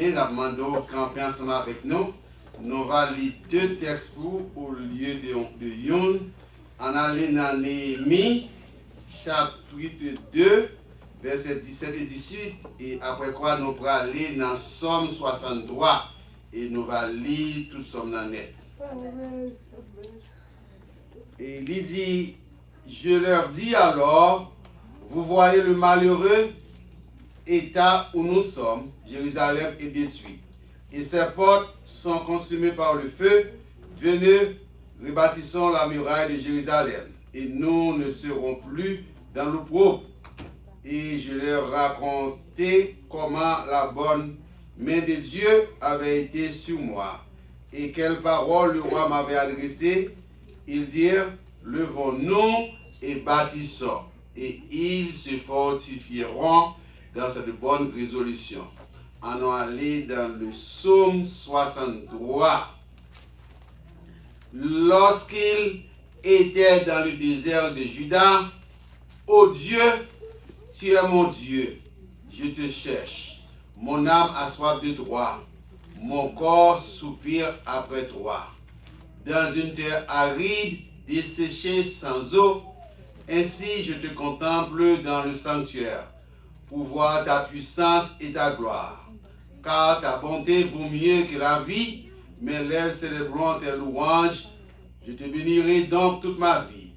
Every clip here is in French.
matin, nous demandons camper ensemble avec nous. Nous allons lire 2 textes pour au lieu de Yon. On allait dans Néhémie, chapitre 2, versets 17 et 18. Et après quoi, nous allons aller dans Somme 63. Et nous allons lire tout Somme dans net. Et il dit, je leur dis alors, vous voyez le malheureux état où nous sommes, Jérusalem est détruite. Et ses portes sont consumées par le feu. Venez, rebâtissons la muraille de Jérusalem. Et nous ne serons plus dans l'opprobre. Et je leur racontai comment la bonne main de Dieu avait été sur moi. Et quelles paroles le roi m'avait adressées. Ils dirent, levons-nous et bâtissons. Et ils se fortifieront dans cette bonne résolution. En allé dans le psaume 63. Lorsqu'il était dans le désert de Juda, ô Dieu, tu es mon Dieu, je te cherche. Mon âme a soif de toi, mon corps soupire après toi. Dans une terre aride, desséchée sans eau, ainsi je te contemple dans le sanctuaire, pour voir ta puissance et ta gloire. Car ta bonté vaut mieux que la vie, mes lèvres célébreront tes louanges. Je te bénirai donc toute ma vie.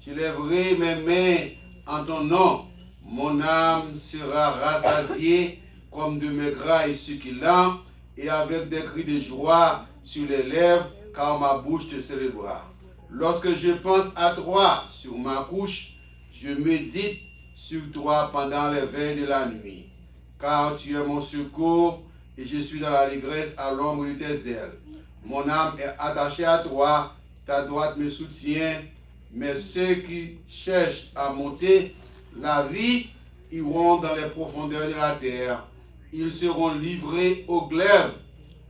Je lèverai mes mains en ton nom. Mon âme sera rassasiée comme de mes gras et succulents, et avec des cris de joie sur les lèvres, car ma bouche te célébrera. Lorsque je pense à toi sur ma couche, je médite sur toi pendant les veilles de la nuit. Car tu es mon secours, et je suis dans l'allégresse à l'ombre de tes ailes. Mon âme est attachée à toi, ta droite me soutient, mais ceux qui cherchent à monter la vie iront dans les profondeurs de la terre. Ils seront livrés au glaive,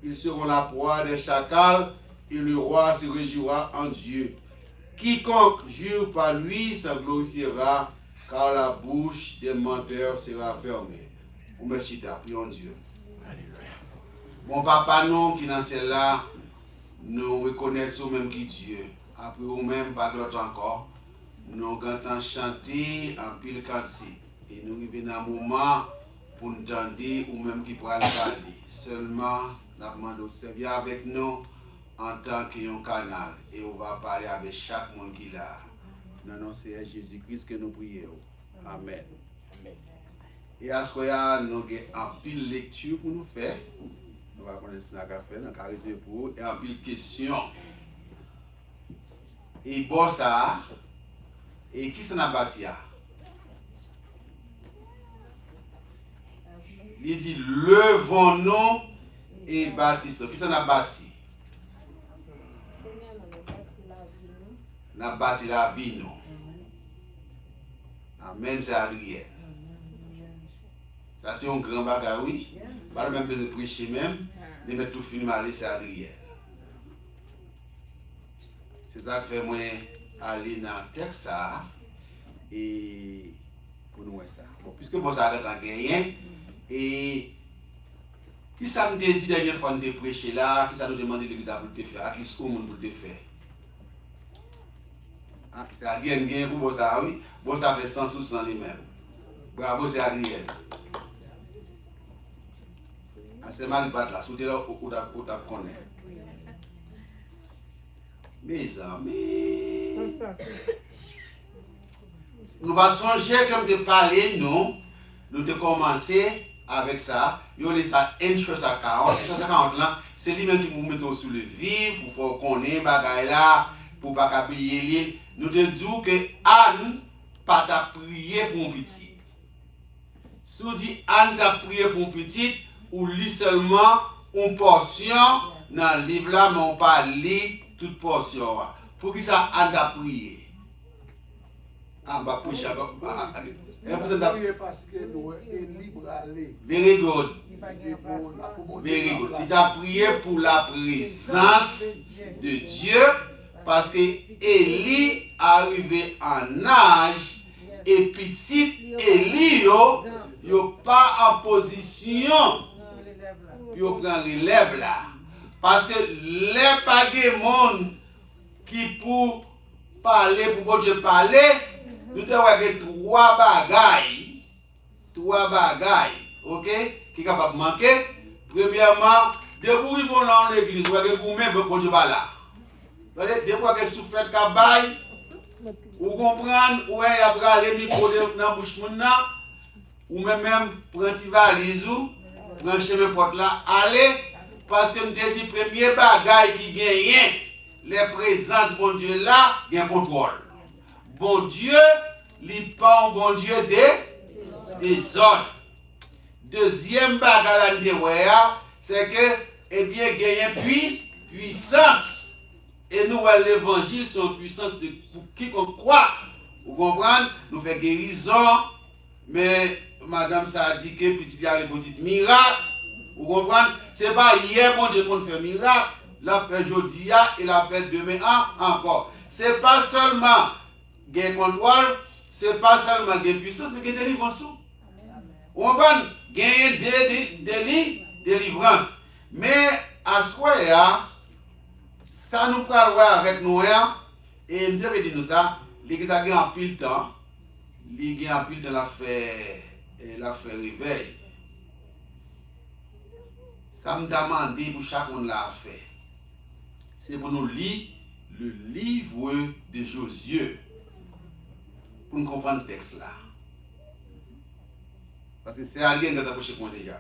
ils seront la proie des chacals, et le roi se réjouira en Dieu. Quiconque jure par lui s'en glorifiera, car la bouche des menteurs sera fermée. Merci, prions Dieu. Mon papa, nous qui dans celle-là, nous reconnaissons même qui Dieu. Après nous-mêmes, pas l'autre encore, nous entendons chanter en pile cantique. Et nous arrivons dans un moment pour nous entendre ou même qui pourra le parler. Seulement, nous demandons de servir avec nous en tant qu'un canal. Et on va parler avec chaque monde qui est là. Dans le nom de Jésus-Christ que nous prions. Amen. Et à ce moment-là, nous avons un pile lecture pour nous faire. Nous allons connaître ce qu'on a fait, nous allons réserver pour vous. Et un pile question. Et bon ça, et qui s'en a bâti? Il dit, levons-nous et bâtissons. Qui s'en a bâti? N'a bâti la vie, non. Amen, c'est Ariel. Ça, c'est un grand bagage, oui. Pas même besoin de prêcher même, de mettre tout film à aller, c'est Ariel. C'est ça que fait moi aller dans le texte, ça, et pour nous voir ça. Bon, puisque bon, ça va être gagné, et qui ça me dit dernière fois de prêcher là, qui ça nous demande l'église pour te faire, à least au monde pour te faire. C'est Adrien qui pour ça, oui. Bon, ça fait 100% lui-même. Bravo, c'est Adrien. C'est mal battre là, sous là où tu connais. Mes amis, nous allons songer comme de parler, nous de commencer avec ça. Il y a ça, une chose à 40. Une chose à 40 là, c'est lui-même qui vous met sur le vif, pour qu'on ait bagaille là, pour ne pas payer l'île. Nous te disons que Anne pas t'a prié pour un petit. Si on dit Anne t'a prié pour un petit, ou lit seulement une portion dans le livre là, mais on pas lit toute portion. Pour qui ça Anne t'a prié? Ah, bah, pour chaque. Parce que nous sommes libres à aller. Very good. Very good. Il t'a prié pour la présence de Dieu. Parce que Élie arrivé en âge et petit Élie, il n'est pas en position puis on prend relève là. Parce que les pas de monde qui pour parler, pour Dieu parler, nous avons trois bagailles, ok, qui sont capables de manquer. Premièrement, depuis qu'ils vont dans l'église, vous-même, pour Dieu parler. Depuis que souffle cabaye, vous comprenez, où il y a les micros dans la bouche, ou même prendre une valise, prendre chemin porte là, allez, parce que nous avons dit, premier bagaille qui gagne, les présences de bon Dieu là, il y a un contrôle. Bon Dieu, il n'est pas un bon Dieu des ordres. Deuxième bagaille, c'est que, eh bien, il y a puissance. Et nous, l'évangile, c'est une puissance pour quiconque croit. Vous comprenez? Nous faisons guérison, mais madame, ça a dit que petit a les petits miracles. Vous comprenez? Ce n'est pas hier, bon Dieu, qu'on fait miracle. La fait aujourd'hui et la fait demain encore. Ce n'est pas seulement gain contrôle, ce n'est pas seulement gain puissance, mais gain délivrance. Vous comprenez? Gain délivrance. Mais à ce moment-là, ça nous parle avec nous, et nous avons dit nous ça, l'église a gagné en pile temps, l'église a en pile temps la fait réveil. Ça me demande pour chaque monde l'a fait. C'est pour nous lire le livre de Josué, pour nous comprendre le texte là. Parce que c'est un lien dans approché pour déjà.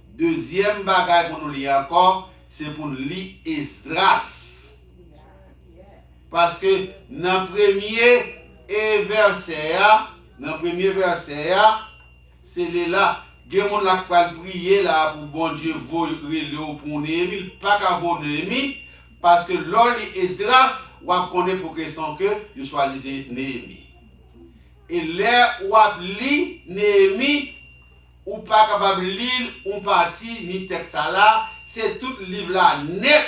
Deuxième bagage pour nous lire encore, c'est pour nous lire Esdras. Parce que dans le premier verset, c'est là, il y a des gens qui ont prié là pour bon Dieu pour Néhémie, pas qu'à vous Néhémie, parce que l'on lit Esdras, on connaît pour que son cœur, il choisit Néhémie. Et là, on lit Néhémie, ou pas capable de lire une partie ni texte là, c'est tout le livre là net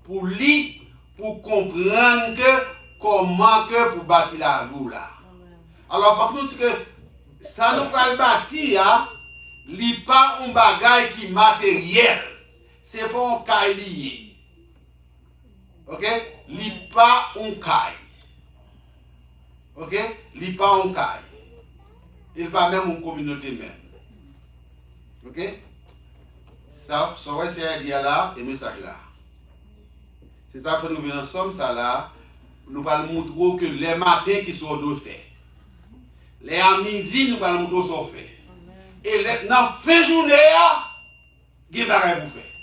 pour lire, pour comprendre que comment que pour bâtir la vie là. Alors, il faut que nous disions que ça nous va bâtir, n'est pas un bagage qui est matériel, c'est pas un caille lié. Ok? N'est pas un caille. Ok? N'est pas un caille. Il n'est pas même une communauté même. Ok? Ça va essayer de dire là, et message là. C'est ça que nous venons ensemble, ça là, nous allons montrer que les matins qui sont deux faits. Les à midi, nous allons montrer ce qu'on fait. Et dans la fin de journée, il y a des choses pour faire.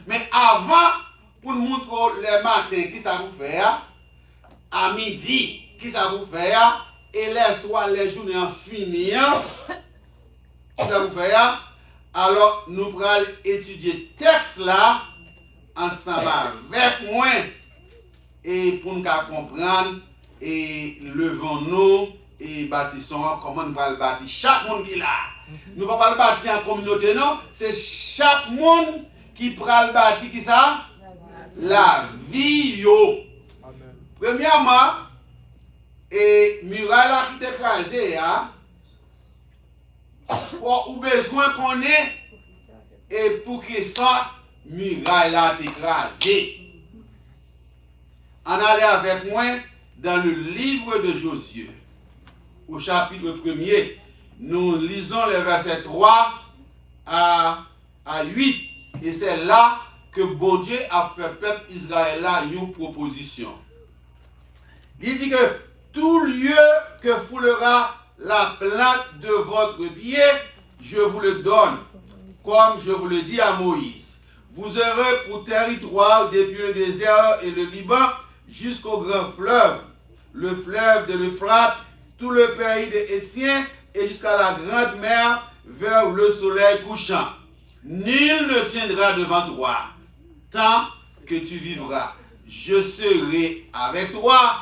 Mais avant, pour nous montrer les matins qui ça vous faire, à midi, qui ça vous faire, et les soirs, les journées en finissant, qui ça vous faire. Alors, nous allons étudier le texte là, ensemble avec moi, et pour nous comprendre, et levons-nous, et bâtissons comment nous allons bâtir. Chaque monde qui est là. Nous ne pouvons pas le bâtir en communauté, non. C'est chaque monde qui prend le bâtir, qui ça? La vie, yo. Amen. Premièrement, et muraille là qui est écrasée, ou besoin qu'on ait et pour que ça muraille là écrasée. On allait avec moi dans le livre de Josué au chapitre 1er. Nous lisons les versets 3 à 8 et c'est là que bon Dieu a fait peuple Israël là une proposition. Il dit que tout lieu que foulera la plante de votre pied, je vous le donne, comme je vous le dis à Moïse. Vous aurez pour territoire depuis le désert et le Liban jusqu'au grand fleuve, le fleuve de l'Euphrate, tout le pays des Hétiens et jusqu'à la grande mer vers le soleil couchant. Nul ne tiendra devant toi tant que tu vivras. Je serai avec toi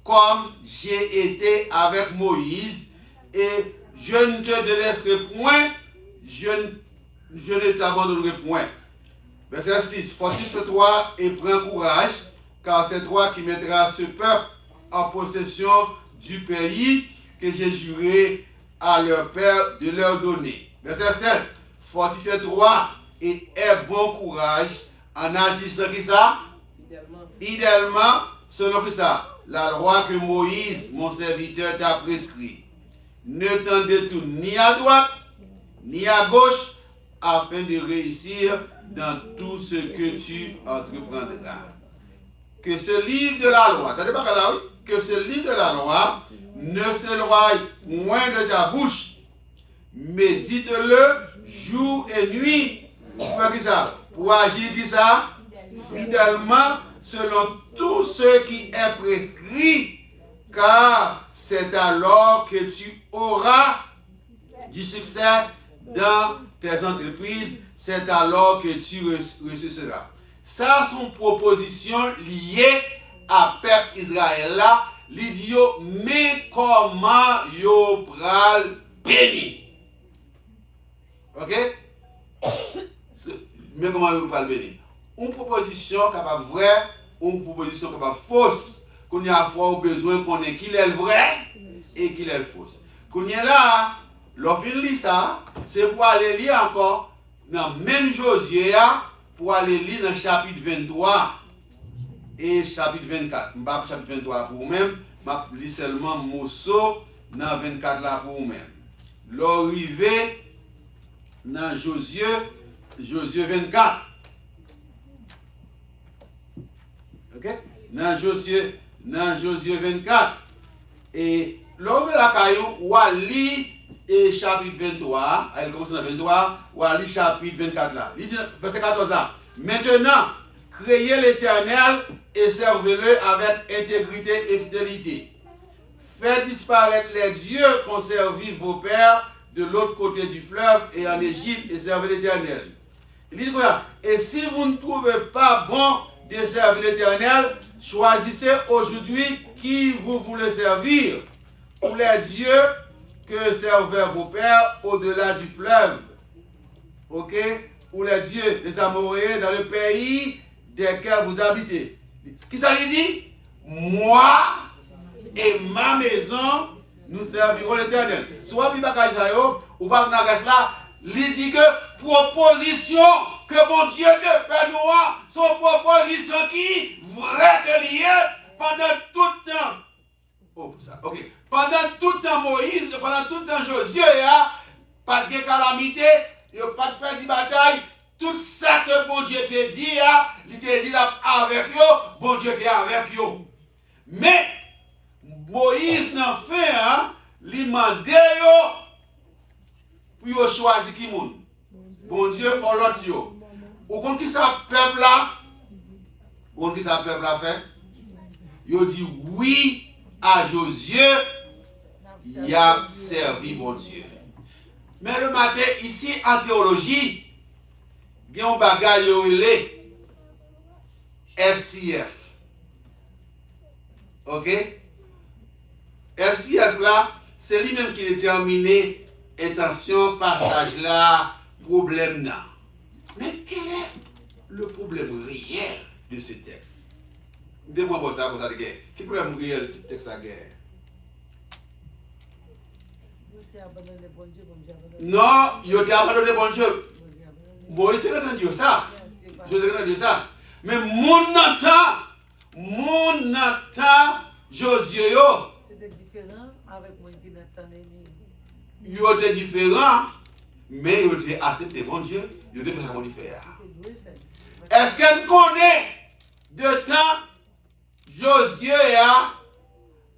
comme j'ai été avec Moïse, et je ne te délaisserai point, je ne t'abandonnerai point. Verset 6. Fortifie-toi et prends courage, car c'est toi qui mettras ce peuple en possession du pays que j'ai juré à leur père de leur donner. Verset 7. fortifie-toi et aie bon courage en agissant qui ça? Idéalement, selon que ça, la loi que Moïse, mon serviteur, t'a prescrit. Ne t'en détourne ni à droite, ni à gauche, afin de réussir dans tout ce que tu entreprendras. Que ce livre de la loi, t'as pas là, que ce livre de la loi ne s'éloigne moins de ta bouche. Médite-le jour et nuit. Pour agir qui ça? Fidèlement selon tout ce qui est prescrit, car c'est alors que tu auras du succès dans tes entreprises, c'est alors que tu ressusciteras. Ça, sont propositions liées à peuple Israël là. L'idiot, mais comment yo pral béni? Ok? Mais comment yo pral béni? Une proposition capable vraie, une proposition capable fausse. Qu'on y a fort besoin qu'on ait qu'il est vrai et qu'il est fausse. Qu'on y est là, l'offre lit ça, c'est pour aller lire encore dans même Josué pour aller lire dans chapitre 23 et chapitre 24. Je ne vais pas chapitre 23 pour vous-même, je lis seulement morceau dans 24 là pour vous-même. L'arrivée dans Josué 24. Ok? Dans Josué 24. Et l'homme de la caillou, ou à lire et chapitre 23, elle commence dans 23, ou à lire chapitre 24 là. Il dit, verset 14 là. Maintenant, créez l'Éternel et servez-le avec intégrité et fidélité. Faites disparaître les dieux qu'ont servi vos pères de l'autre côté du fleuve et en Égypte et servez l'Éternel. Il dit quoi? Et si vous ne trouvez pas bon de servir l'Éternel, choisissez aujourd'hui qui vous voulez servir, ou les dieux que servaient vos pères au-delà du fleuve. Ok? Ou les dieux des Amoréens dans le pays desquels vous habitez. Qui ça lui dit? Moi et ma maison, nous servirons l'Éternel. Soit Bibakaïsayo, ou pas dans là, il dit que proposition que mon Dieu te fait nous, son proposition qui vraie que liée pendant tout le temps. Oh, ça, ok. Pendant tout le temps Moïse, pendant tout le temps Josué, pas de calamité, il n'y a pas de perte de bataille. Tout ça que bon Dieu te dit, il te dit là avec eux, bon Dieu te avec eux. Mais Moïse n'a fait, il m'a demandé pour choisir qui moun. Bon Dieu, on l'autre yo. Ou quand qui ça peuple là, ou qui ça peuple là fait, il dit oui à Josué, il a servi bon Dieu. Mais le matin, ici en théologie, il y a un bagage relé FCF. Ok? FCF là, c'est lui-même qui détermine intention, passage là, problème là. Mais quel est le problème réel de ce texte? Dis-moi ça pour ça de guerre. Quel est le problème réel du texte à guerre? Non, il a abandonné bon Dieu. Moïse était en train de dire ça. Je suis en train de dire ça. Mais mon entend Josué. C'était différent avec moi qui n'entendais ni. Il était différent, mais il était accepté bon Dieu. Il était fait ça qu'on dit faire. Est-ce qu'elle connaît de temps Josué a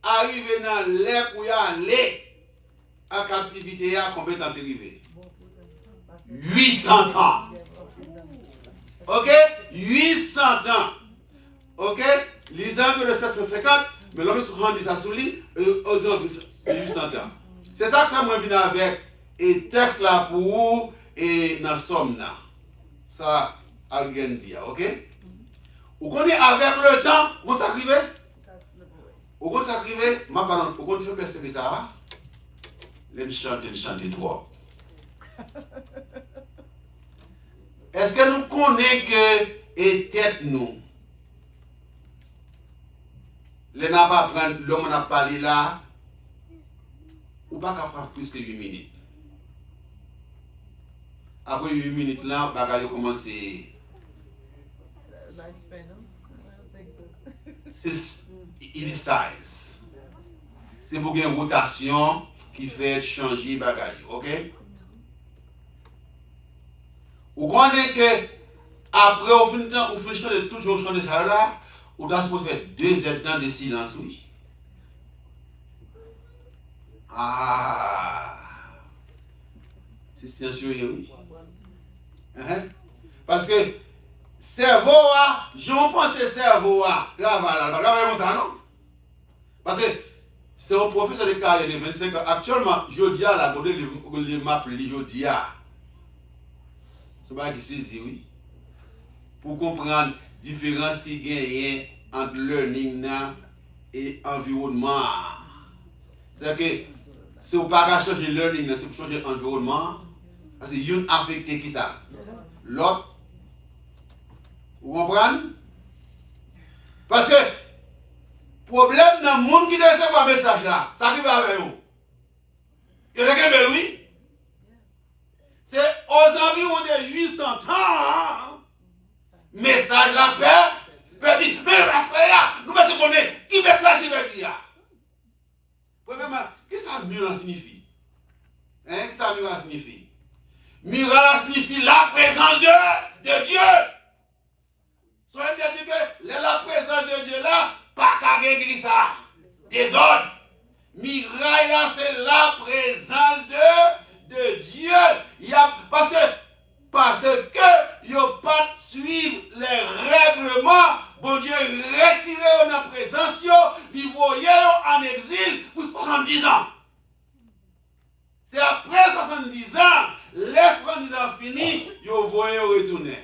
arrivé dans l'air où il a allé en captivité à combien de temps arrivé? 800 ans. Ok? 800 ans. Ok? Les ans de 750, mais l'homme se rend ça sous lui, aux ans de 800 ans. C'est ça que moi viens avec et texte là pour vous et dans somme là. Ça a rien dit, ok? Vous connaissez avec le temps, vous s'arrivez? Vous s'arrivez? Ma parole, vous connaissez le fait ça? Les chanter trop. Est-ce que nous connaissons que et tête nous? Les n'a pas prendre l'homme n'a parlé là. Ou pas qu'à prendre plus que 8 minutes. Après 8 minutes là, bagage commence. Lifespan, non? I don't think so. C'est il size. C'est pour qu'il y ait une rotation qui fait changer bagage, ok? Vous connaissez que après au fin de temps, vous faites toujours changer ça là, vous doit se faire 2 heures de silence, oui. Ah, c'est silencieux, oui. Parce que cerveau, je pense que cerveau, là, voilà, ça, non? Parce que c'est un professeur de carrière de 25 ans. Actuellement, je dis à la côté de map, je dis à. C'est pas qui saisit, oui. Pour comprendre la différence qui gagne entre learning et environnement. C'est que si vous ne pouvez pas changer learning, c'est pour changer l'environnement. Parce que une affecté qui ça? L'autre. Vous comprenez? Parce que problème dans le monde qui doit recevoir un message là, ça qui va avec vous. Il y a quelqu'un de lui. C'est aux environs de 800 ans. Message là, père. Père dit, mais là, nous pensons qu'on est. Qui message il veut dire? Premièrement, qu'est-ce que ça miracle signifie? Qu'est-ce que ça miracle signifie? Miracle signifie la présence de Dieu. Soyez bien dit que la présence de Dieu là, pas qu'à guérir ça. Des autres. Miracle là, c'est la présence de Dieu. Parce que il n'y a pas suivre les règlements. Bon Dieu, retirez dans la présence, il voyait en exil pour 70 ans. C'est après 70 ans, les 70 ans finis, vous voyez retourner.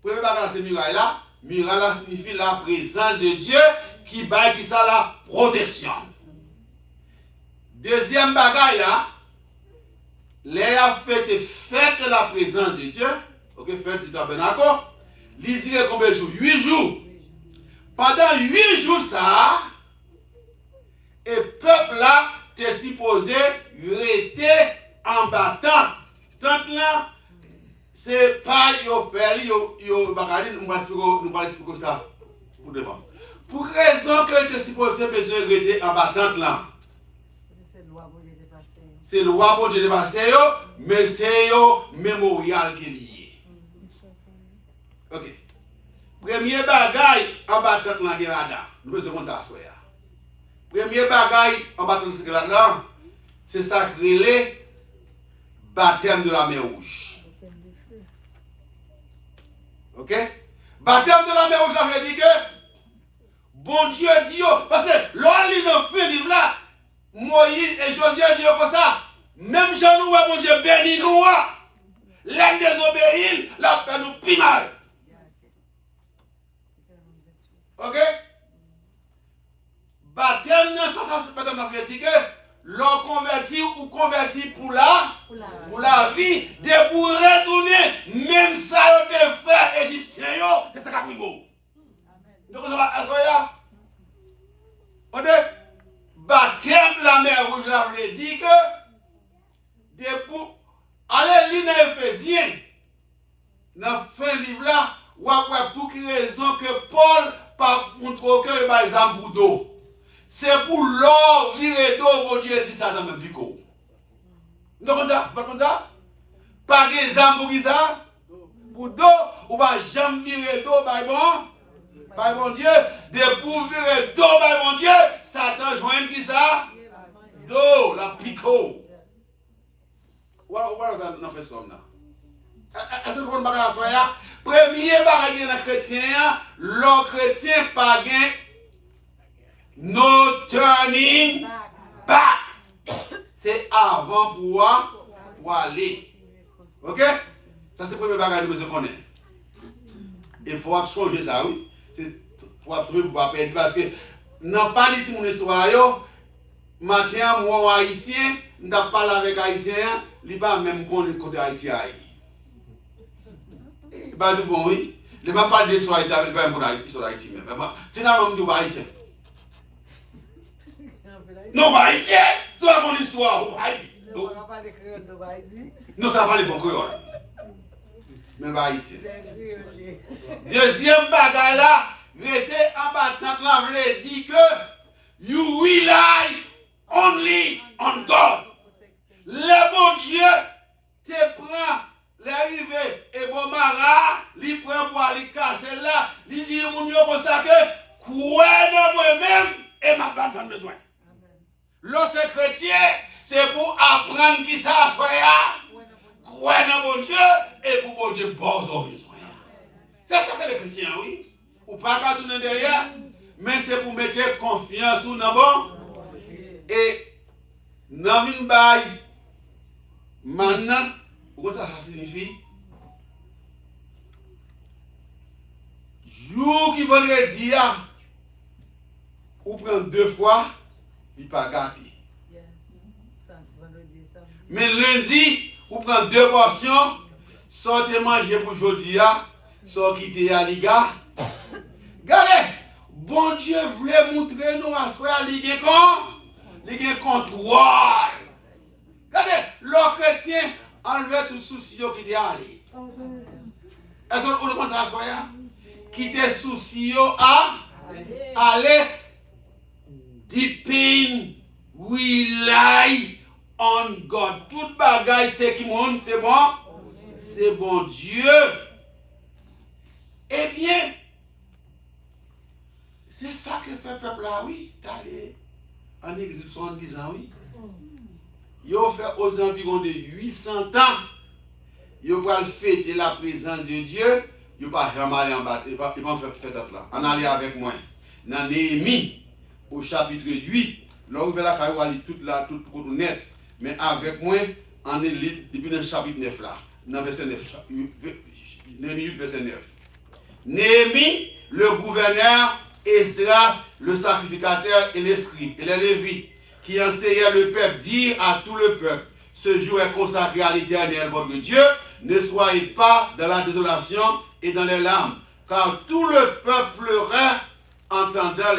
Premier bagage, c'est miracle là. Miracle là signifie la présence de Dieu qui baille qui ça la protection. Deuxième bagage là, les fête de la présence de Dieu. Ok, fête du tabernacle. Il dit combien de jours? 8 jours. Pendant 8 jours, ça, et peuple là, t'es supposé rester en battant. Tant là, c'est pas yo faire, yo bagadi, nous va expliquer ça pour devant. Pour raison que t'es supposé rester en battant là. C'est le roi pour Dieu de passer, mais c'est le mémorial qui est lié. Ok. Premier bagaille en battant la guerre, nous sommes ça. Premier bagaille en battant la guerre, c'est sacré baptême de la mer rouge. Ok? Baptême de la mer rouge, ça veut dire que bon Dieu dit, parce que l'on lit dans le livre là, Moïse et Josué disent comme ça, même Jean nous, bon Dieu béni nous, l'un désobéit, la paix nous pis mal. Ok? Baptême, ça c'est baptême dans le que l'on convertit ou convertit pour la vie, de pour retourner, même ça le fait égyptien, c'est ça qui est donc ça va être baptême la mer rouge, là, veut dire que pour aller lire dans Éphésiens, dans la fin du livre là, ou après pour quelle raison que Paul par contre que il va zamboudo. C'est pour l'or virer d'eau, bon Dieu dit ça dans le bico. Donc ça, pas comme ça? Pas de zambou ça? Pour d'eau, ou pas jamais virer d'eau, by bon Dieu, de pour virer d'eau, by bon Dieu, Satan joint qui ça? D'eau, la pico. Voilà, on fait ça là. Est-ce que vous comprenez ça? Premier bagage dans chrétien, le chrétien pas gain no turning back. C'est avant pour aller. Ok? Ça c'est le premier bagage que vous connaissez. Il faut changer ça, oui. C'est pour trouver pour pas perdre. Parce que n'a pas dit mon histoire, matin, moi haïtien, n'a pas parlé avec haïtien, il pas même connaître côté Haïti. Pas du bon, oui. Il m'a pas dit sur Haïti, il pas même sur Haïti même. Finalement, je dis haïtien. Non, pas haïtien. C'est mon histoire, Haïti. Ne va pas parler créole de bas ici. Nous savons parler bon créole. Mais pas ici. C'est créole. Deuxième bagaille là, rester en battant là, veut dire que you rely only on God. Le bon Dieu te prend l'arrivée et bon mara, il prend pour aller casser là, il dit mon Dieu comme ça que croyez dans moi-même et ma pas besoin. Lorsque chrétien, c'est pour apprendre qui ça soit. Croyez dans mon Dieu et pour mon Dieu bon besoin. C'est ça que les chrétiens, oui. Ou pas qu'à tourner derrière, mais c'est pour mettre confiance ou non bon. Et dans une baille, maintenant, pourquoi ça signifie? Jour qui vendredi, ou prend 2 fois, il n'est pas gâté. Mais lundi, ou prend 2 portions, sortez manger pour aujourd'hui, sortez quitter à l'IGA. Regardez, bon Dieu voulait montrer nous à soi, il y a contrôle. Regardez, le chrétien enlevait tout souci qui était allé. Est-ce qu'on commence à soi? Quitter souci à aller. Depend, rely on God. Tout bagaille, c'est qui monte, c'est bon? C'est bon Dieu. Eh bien, c'est ça que fait le peuple là, oui. D'aller en exil 70 ans, oui. Ils ont fait aux environs de 800 ans. Ils ont fêter la présence de Dieu. Ils n'ont pas jamais aller en bas. Ils n'ont pas fait ça là. On allait avec moi. Dans Néhémie, au chapitre 8, là où la caille toute là, tout net. Mais avec moi, on est depuis le chapitre 9 là. Dans verset 9. Néhémie 8, verset 9. Néhémie, le gouverneur, Esdras, le sacrificateur et les scribes et les lévites, qui enseignaient le peuple, dire à tout le peuple, ce jour est consacré à l'Éternel votre Dieu, ne soyez pas dans la désolation et dans les larmes, car tout le peuple pleurait entendant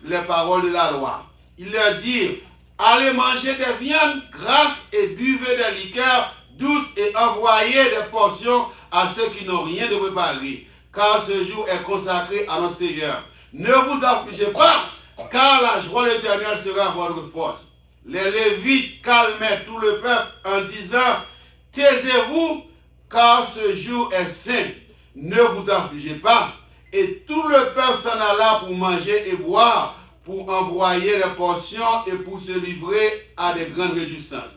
les paroles de la loi. Il leur dit, allez manger des viandes grasses et buvez des liqueurs douces et envoyez des portions à ceux qui n'ont rien de préparé, car ce jour est consacré à notre Seigneur. Ne vous affligez pas, car la joie de l'Éternel sera votre force. Les Lévites calmaient tout le peuple en disant, taisez-vous, car ce jour est saint. Ne vous affligez pas. Et tout le peuple s'en alla pour manger et boire, pour envoyer des portions et pour se livrer à des grandes réjouissances.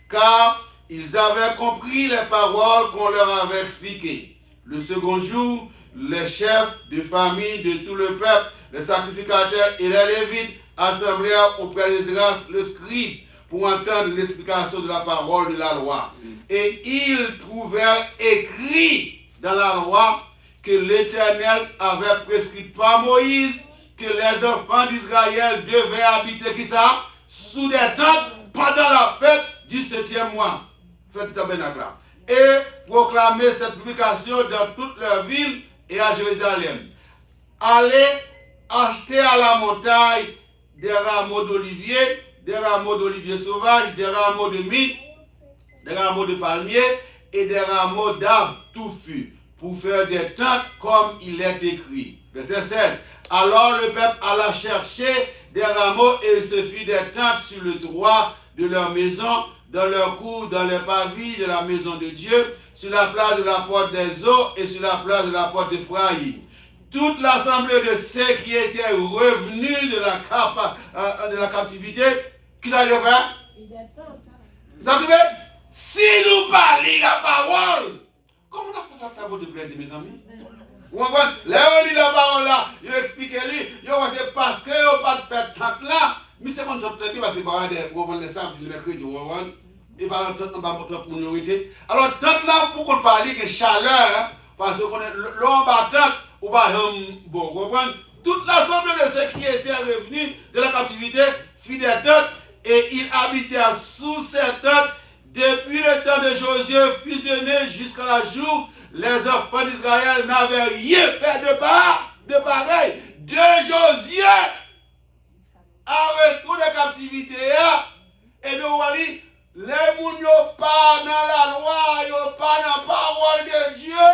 Car ils avaient compris les paroles qu'on leur avait expliquées. Le second jour, les chefs de famille de tout le peuple, les sacrificateurs et les lévites assemblèrent auprès d'Esdras le scribe pour entendre l'explication de la parole de la loi. Et ils trouvèrent écrit dans la loi que l'Éternel avait prescrit par Moïse que les enfants d'Israël devaient habiter qui ça? Sous des tentes pendant la fête du 7e mois. Fête du tabernacle. Et proclamer cette publication dans toutes leurs villes et à Jérusalem. Allez acheter à la montagne des rameaux d'olivier sauvages, des rameaux de myrte, des rameaux de palmier et des rameaux d'arbres touffus pour faire des tentes comme il est écrit. Verset 16. Alors le peuple alla chercher des rameaux et il se fit des tentes sur le droit de leur maison, dans leur cour, dans les parvis de la maison de Dieu, sur la place de la porte des eaux et sur la place de la porte d'Ephraïm. Toute l'assemblée de ceux qui étaient revenus de la captivité, qui ça devait faire? Ça devait? Si nous parlons la parole, comment on a fait faire votre plaisir, mes amis? Là, on lit la parole là, il explique lui, c'est parce que on pas faire tant là, mais c'est comme ça qui va se barrer, on va les samedi, le mercredi, il va entendre notre minorité. Alors, tant là, pour qu'on parle de chaleur, parce qu'on est l'homme battant, ou pas bon, comprendre? Toute l'assemblée de ceux qui étaient revenus de la captivité fit des tentes et ils habitaient sous ces tentes depuis le temps de Josué, fils de Nun, jusqu'à la jour. Les enfants d'Israël n'avaient rien fait de pareil. De Josué à retour de captivité, et bien, les gens n'ont pas dans la loi, ils n'ont pas dans la parole de Dieu.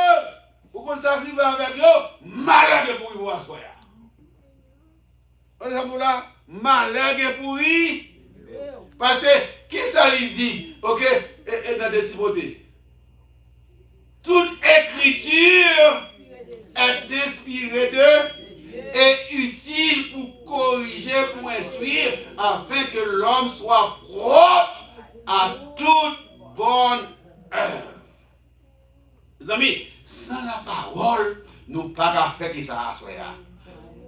Pour qu'on s'arrive avec eux, malheur pour vous asseoir. On est là, malheur pour eux. Parce que, qui ça lui dit, ok, et dans des Timothée, toute écriture est inspirée de et utile pour corriger, pour instruire, afin que l'homme soit propre à toute bonne œuvre. Les amis, sans la parole, nous ne pouvons pas faire que ça soit.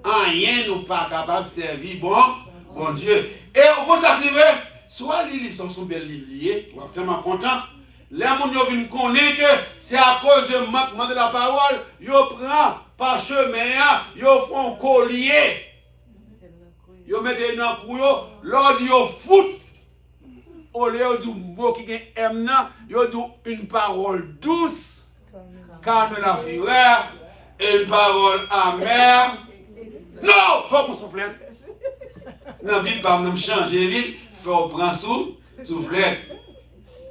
Rien nous pas capable de servir bon Dieu. Et au bout ça arrive, soit les livres sont belles liés, on est tellement content. Les gens viennent connaître que c'est à cause de manquement de la parole, ils prennent par chemin, ils font collier. Ils mettent dans le cou, l'ordre ils foutent. Au lieu du mot qui est aime, ils disent une parole douce, calme la fureur, et une parole amère. Non, faut qu'on souffle. Non, vite, pas me changer vite, faut prendre souffle.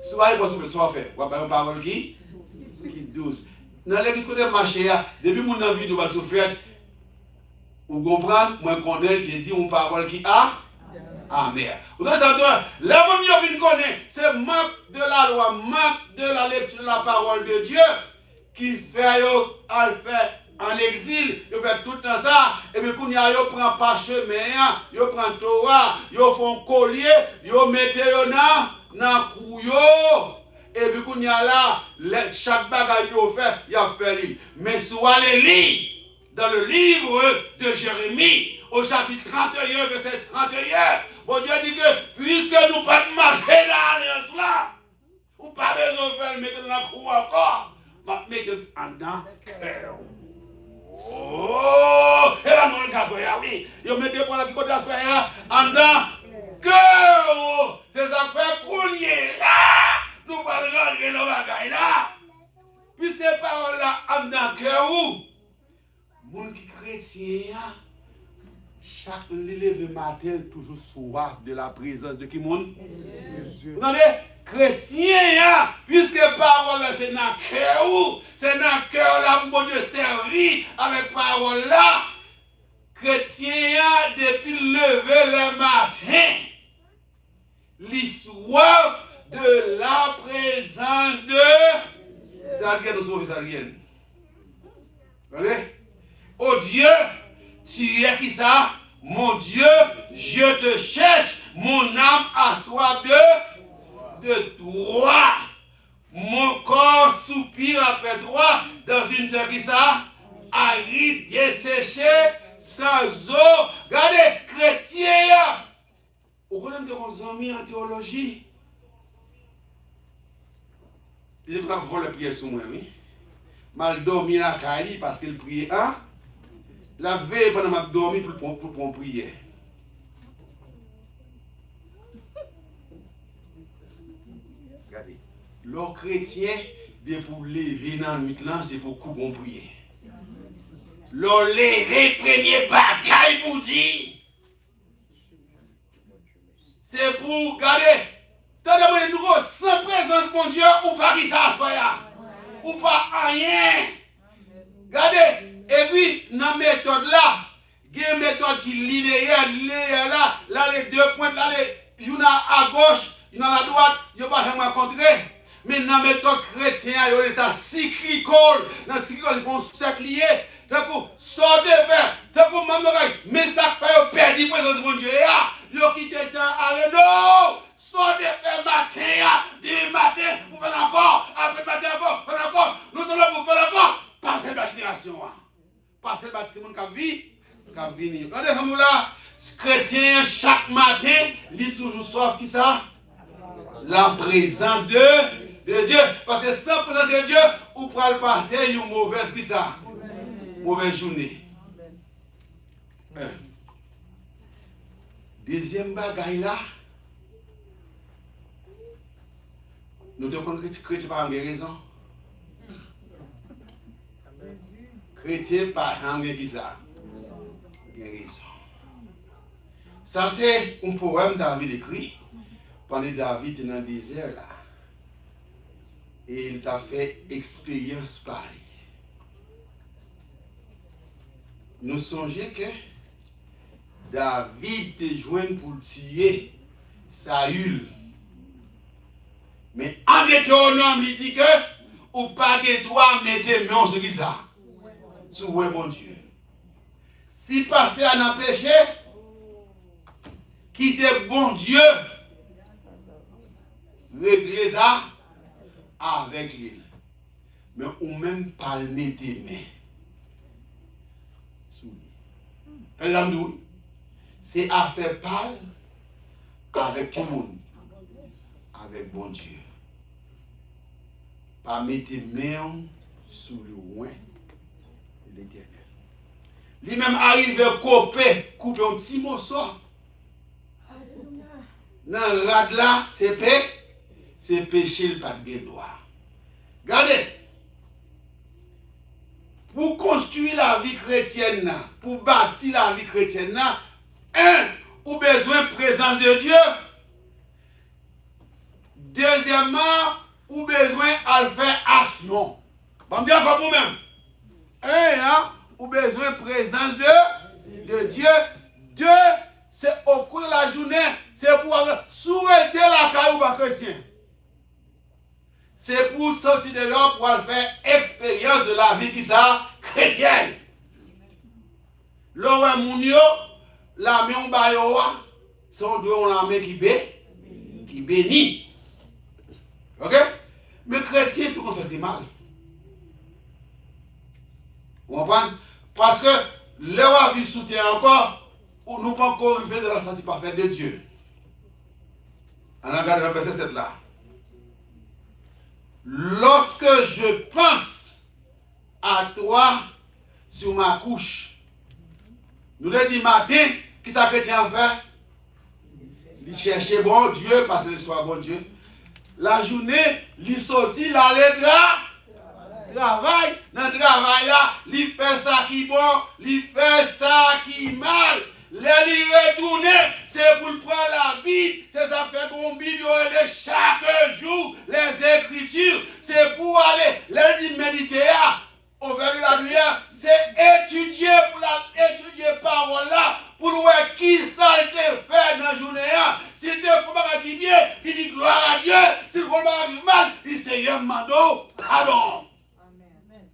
Soyez pas souffle, soit fait. Vous avez une parole qui douce. Dans l'église côté marché, depuis mon envie de pas souffler, vous comprenez, moi connais qui dit une parole qui a amère. Vous savez ça, là mon Dieu vient connaître, c'est manque de la loi, manque de la lecture de la parole de Dieu qui fait à le faire en exil, ils font tout le temps ça, et puis quand ils prennent pas chemin, ils prennent Torah, ils font collier, ils mettent dans le couillot. Et puis, quand il y a là, chaque bagage qu'il fait, il a fait lire. Mais si vous allez lire dans le livre de Jérémie, au chapitre 31, verset 31, bon Dieu dit que, puisque nous ne pas marcher dans l'alliance là, ou pas besoin de faire mettre dans la cour encore, mais mettre en dedans cœur. Oh! Et là, nous, on oui, ils mettent pour la côté de en dedans cœur. Des affaires coulées là. Nous allons regarder nos bagailles là. Puisque ces paroles là en dans le cœur où les gens qui sont chrétiens, chaque lever matin toujours soif de la présence de qui monde? Vous entendez? Chrétien, puisque parole là c'est dans le cœur où, c'est dans le cœur là mon Dieu servi avec parole là. Chrétien, depuis lever le matin, les soif de la présence de Zalien, nous sauver Zalien. Allez? Oh Dieu, tu es qui ça? Mon Dieu, je te cherche, mon âme a soif de toi. Mon corps soupire après toi dans une terre qui ça? Aride, desséchée, sans eau. Regardez, chrétien, vous connaissez vos amis en théologie? Il va voler prier sur moi, oui. Mal dormi la caille parce qu'il priait, hein? La veille pendant que je dormi pour prier. Regardez. Le chrétien, de pour lever dans la nuit là, c'est pour qu'on prier. Le lever premier bagaille pour dire. C'est pour garder. T'as demandé nous sans présence mon Dieu ou pas qui ça soit ou pas rien. Regardez. Et puis dans la méthode là, il y a une méthode qui est linéaire là les deux points là, il y en a à gauche, il y en a à droite, il n'y a pas jamais rencontré. Mais dans la méthode chrétienne, il y a ça cyclicole. Dans le cyclicole, ils font cercle lié. D'un coup, sortez vers. D'un coup, mais ça fait perdre la présence de mon Dieu. Ils ont quitté le temps. Allez, non! Sortez vers matin, du matin, vous faites encore. Après le matin, encore, vous faites encore. Nous sommes là pour faire encore. Passez la génération. Passez le bâtiment qui vit. Regardez, là, chrétien, chaque matin, lit toujours soif qui ça? La présence de Dieu. Parce que sans présence de Dieu, vous pouvez le passer une mauvaise qui ça? Mauvaise journée. Deuxième bagaille là, nous devons chrétien par raison. Chrétien par qui ça? Raison. Ça c'est un poème David écrit. Pendant David est dans le désert là. Et il t'a fait expérience par lui. Nous songeons que David te joint pour tuer Saül. Mais en Deutéronome, il dit que ou pas que toi mettez main sur qui ça? Sur ouais bon Dieu. Si pasteur a péché, quittez bon Dieu, réglez ça avec lui. Mais ou même pas mettre main sur lui. Par exemple, c'est affaire parle avec tout le monde. Avec bon Dieu. Pas mettre main sur le loin de l'Éternel. Lui-même arrive à couper un petit morceau. Dans le rad là, c'est péché le pas de droit. Regardez. Pour construire la vie chrétienne, pour bâtir la vie chrétienne, ou besoin de présence de Dieu. Deuxièmement, ou besoin de faire action. Bon, bien encore pour même. Ou besoin de présence de Dieu. Deux, c'est au cours de la journée, c'est pour souhaiter la carrière pas chrétien. C'est pour sortir dehors pour faire expérience de la vie qui ça chrétienne. L'on est mounio, la main bayoa, son deux on la main qui bénit. Ok? Mais chrétien, tout fait du mal. Vous comprenez? Parce que leur vie soutient encore, ou nous pas encore arriver de la santé parfaite de Dieu. On regarde le verset 7 là. Lorsque je pense à toi sur ma couche, nous le dit matin, qui ça chrétien fait? Il cherchait bon Dieu, parce que l'histoire bon Dieu. La journée, il sortit la lettre, travail, dans le travail là, il fait ça qui bon, il fait ça qui mal. Les retourner, c'est pour prendre la Bible, c'est ça fait bon Bible chaque jour, les Écritures, c'est pour aller, les dit méditer, au vers de la lumière, c'est étudier parole là, pour voir qui ça te fait dans la journée. S'il te faut pas qui bien, il dit gloire à Dieu, s'il ne faut pas qui mal, il dit Seigneur mando, pardon. Amen.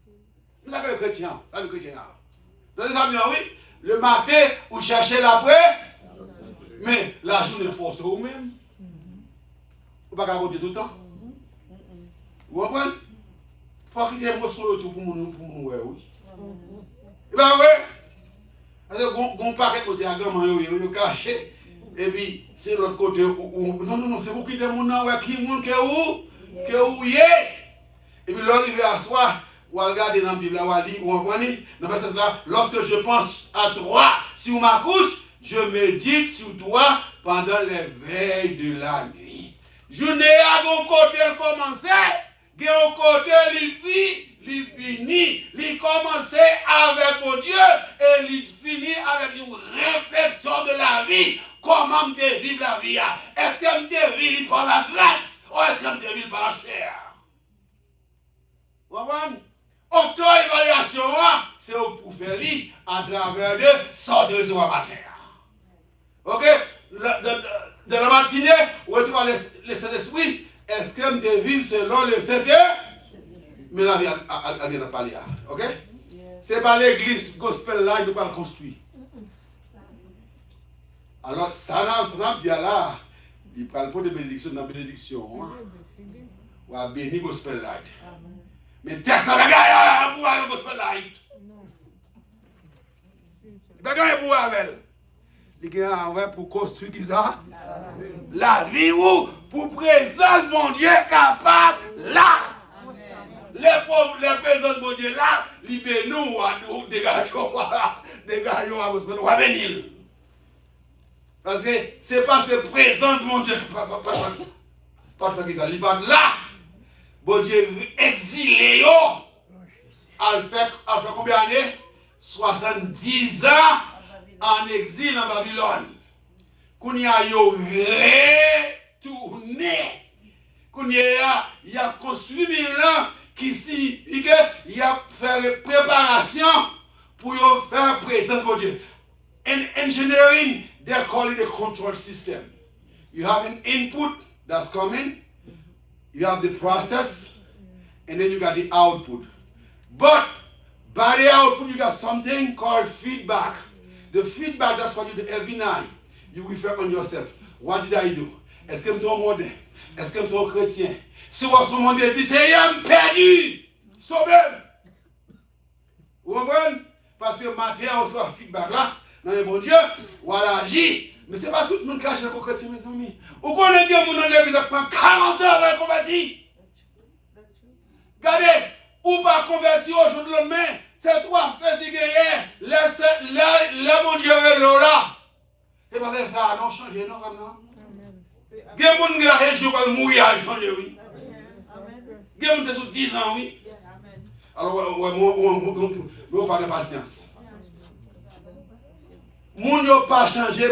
Vous savez le chrétien, le chrétien. Dans les amis, oui. Le matin, vous cherchez l'après, mais la journée force vous-même. Vous ne pouvez pas compter tout le temps. Vous comprenez? Il faut qu'il y ait un mot sur le tout pour nous, oui. Et bien, oui. Parce que vous paquet aussi à grand vous caché. Et puis, c'est l'autre côté. Non, c'est vous qui êtes mon nom, qui est que vous y est. Et puis, l'arrivée à soi. Ou regarder dans la Bible, vous comprenez? Dans le verset là, lorsque je pense à toi sur ma couche, je médite sur toi pendant les veilles de la nuit. Je n'ai à mon côté commencé, de mon côté il finit, il commence avec mon Dieu et il finit avec une réflexion de la vie. Comment te vivre la vie? Est-ce que te vivre par la grâce ou est-ce que te vivre par la chair? Vous comprenez? Auto-évaluation, c'est pour faire à travers de sortir de matin. Ok? De la matinée, où est-ce que le Saint-Esprit, est-ce que je vis selon le Seigneur? Mais la vie a parlé. Ok? C'est pas l'église gospel là, il ne peut pas le construire. Alors, ça n'a dit là, il parle pas de bénédiction dans la bénédiction. Ou à bénir gospel là. Mais teste la bagaille pour aller au gospel light. Bagaille pour Abel. Il y a un pour construire ça. La vie ou pour présence mon Dieu capable là. Les présences mon Dieu là, libère-nous ou dégageons à gospel ou à bénir. Parce que c'est parce que présence mon Dieu pas faire ça. Il va là. Bon Dieu exilé, a fait combien d'années? 70 ans en exil en Babylone. Qu'on y a tourner. Il a construit là qui signifie qu'il a fait préparation pour faire présence de Dieu. In engineering, they call it a control system. You have an input that's coming, you have the process, and then you got the output. But by the output, you got something called feedback. The feedback, that's what you do every night. You reflect on yourself. What did I do? Est-ce que je suis moderne? Est-ce que je suis chrétien? Si vous êtes moderne, dites, c'est un perdu. Sauvé. Vous comprenez? Parce que matin, on reçoit le feedback là. Non, mais bon Dieu, voilà, agit. Mais ce n'est pas tout le monde qui cache le chrétien, mes amis. Vous connaissez des gens dans l'église qui prend 40 ans avant de convertir. Regardez, ou pas convertir au jour de lendemain, c'est trois frères qui gagnent. Le mon Dieu est là. Et bien, ça n'a pas changé, non, comme non? Il y a des gens qui ont réagi par le mouillage, a changé, oui. Il y a des gens qui ont 10 ans, oui. Alors, on va faire patience. Les gens n'ont pas changé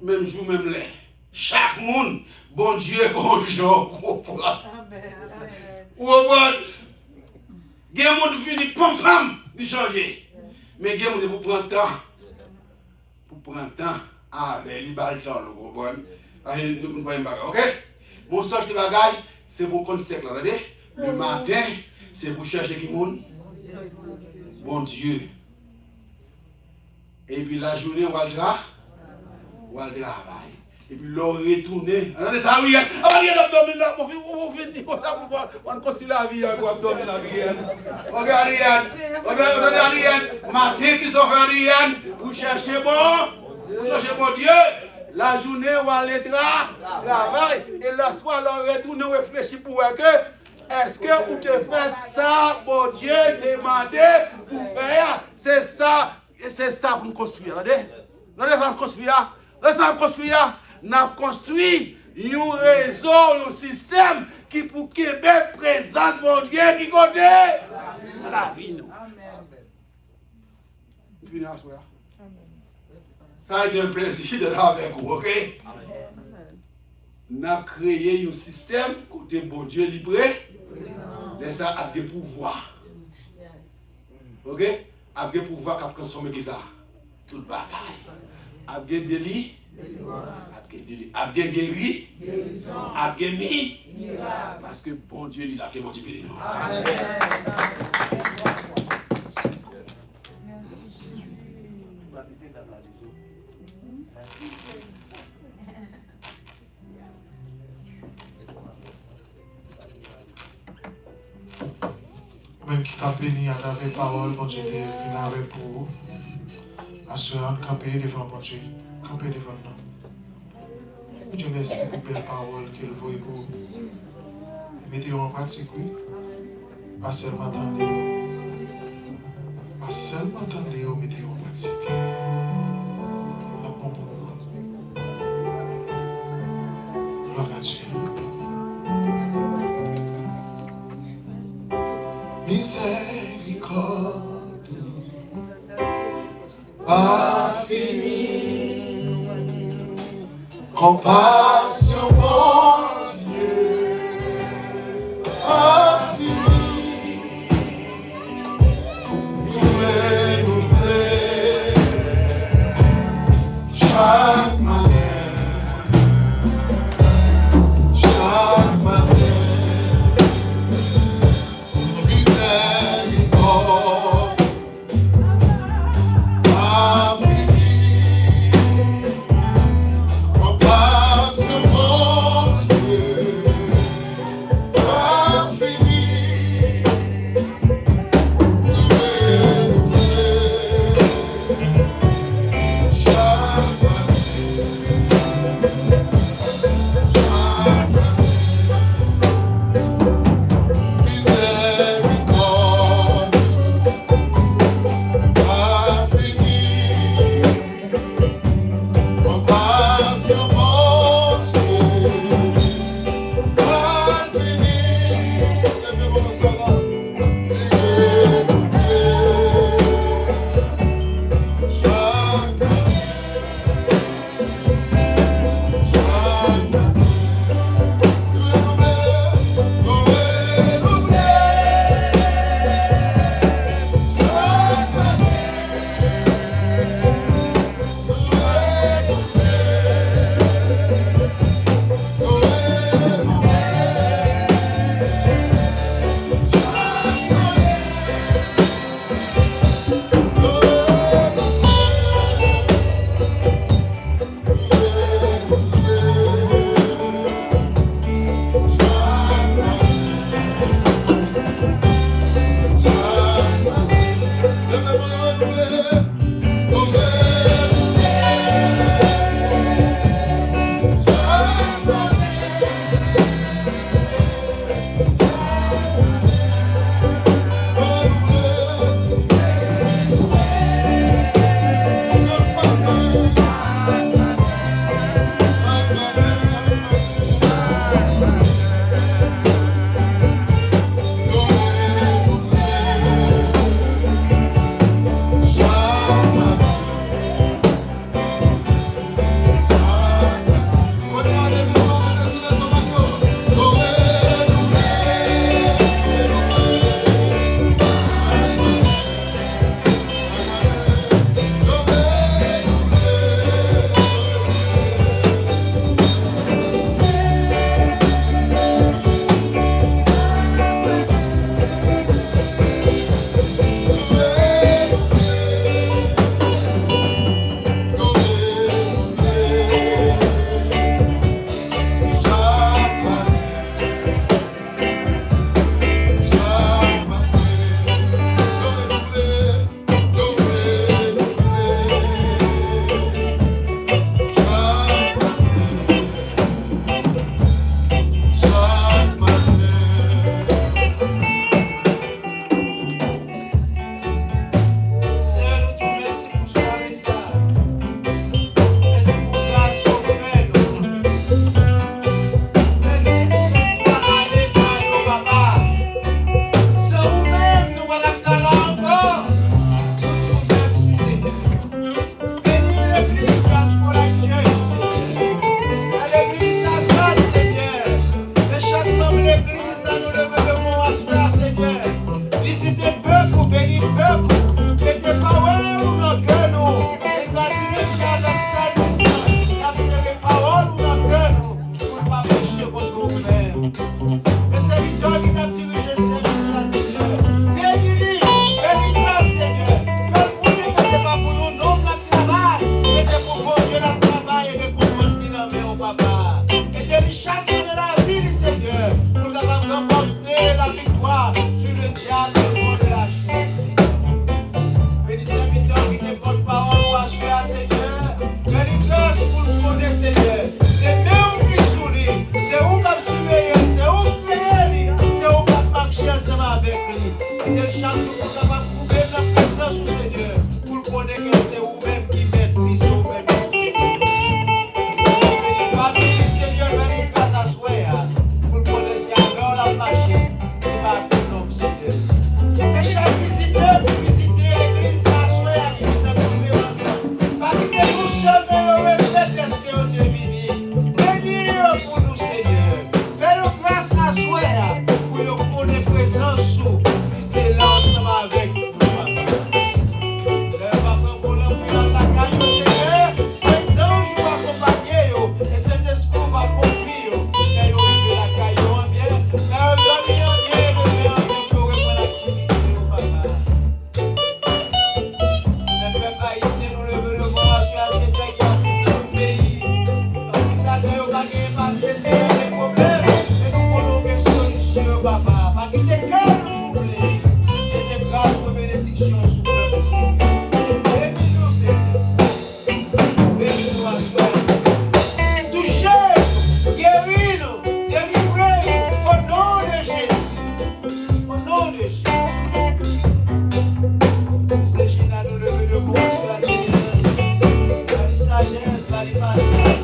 même jour, même l'air. Chaque monde, bon Dieu, bon jour, comprend. Ou il y a des gens qui finissent pam pam, de changer. Mais il y a des gens qui prennent temps. Pour prendre temps avec les balles, vous comprenez? Ok? Mon seul bagage, c'est pour qu'on sait là. Le matin, c'est pour chercher qui monde? Bon Dieu. Et puis la journée, on va le travail. Et puis l'on retourne. Attendez ça, oui. On va rien abdomen là. On construit la vie avec l'abdomen là. Regardez rien. Matin qui sont fait rien. Vous cherchez bon Dieu. La journée, on va aller travail. Et la soirée, on retourne réfléchir pour que est-ce que vous te faites ça, bon Dieu, demandez pour faire. C'est ça pour nous construire. Regardez. Nous avons construit un réseau, un système qui pour Québec présence mon Dieu qui compte dans la vie. Nous finissons à soir. Ça a été un plaisir d'être avec vous, ok? Nous avons créé un système côté bon Dieu libre. Laissez ça avec des pouvoirs. Ok? Avec des pouvoirs qui ont transformé ça. Tout le bagaille. Avec des délits. Avec des guéris. Avec des mis. Parce que bon Dieu, il a fait motiver nous. Même qui t'a béni à la parole, bon Dieu, qui vient avec pour assurer camper devant bon Dieu, camper devant nous. Dieu merci pour belle parole qu'il veut pour mettez en pratique, oui. Pas seulement attendez, mettez en pratique. La bon pour nous. Gloire à Dieu. Miséricorde infinie, compassion mon Dieu infinie, nous renouveler chaque matin. Compassion papa. Pas quitter cœur nous couvrir. J'ai des grâces pour bénédiction sur le peuple. Bénis-nous, Seigneur. Bénis-nous à soi, Seigneur. Touchez, guéris-nous, délivrez au nom de Jésus. Au nom de Jésus. C'est Gina nous lever de voix sur la Seigneur. Par la sagesse, par les patience.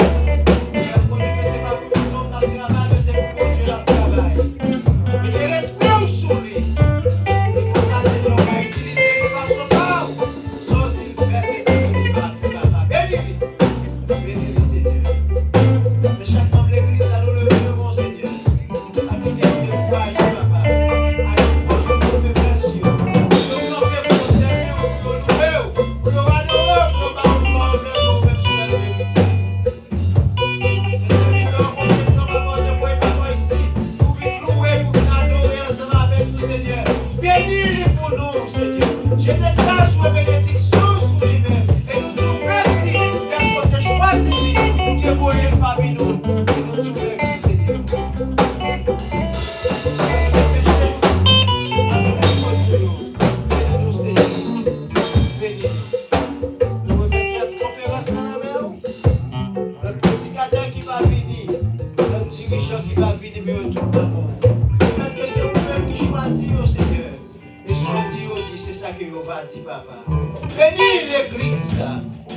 Bénis l'église,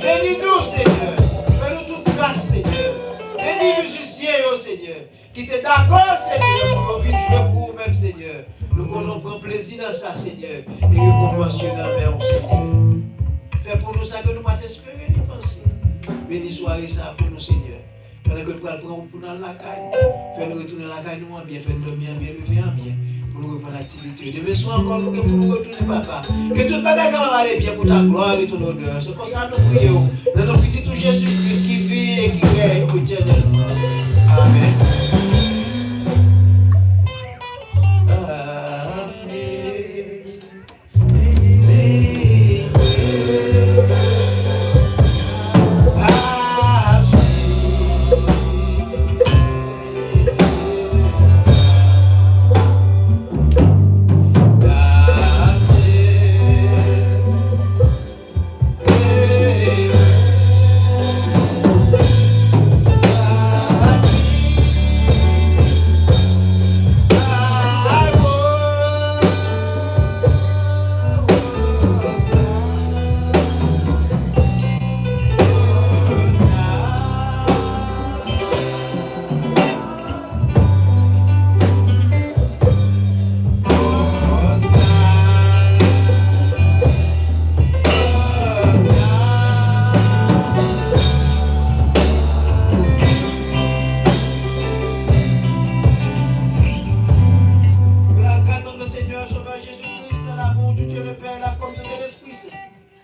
bénis-nous Seigneur, fais-nous toute grâce Seigneur, bénis les musiciens Seigneur, qui étaient d'accord Seigneur, pour venir jouer pour nous-mêmes Seigneur, nous qu'on prend plaisir dans ça Seigneur, et récompensionner envers Seigneur. Fais pour nous ça que nous ne pas t'espérer ni penser. Bénis soirée ça pour nous Seigneur, pendant que nous prenons pour dans la caille, fais-nous retourner la caille nous en bien, fais-nous dormir en bien, lever en bien. Pour nous reprendre l'activité. Demain soir encore, nous pour nous retourner, papa. Que tout le bagage va aller bien pour ta gloire et ton honneur. C'est comme ça que nous prions. Dans nos petits tout Jésus-Christ qui vit et qui règne éternellement. Amen.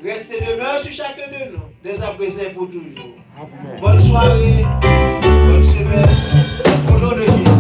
Restez demeure sur chacun de nous, dès à présent pour toujours. Bonne soirée, bonne semaine, au nom de Jésus.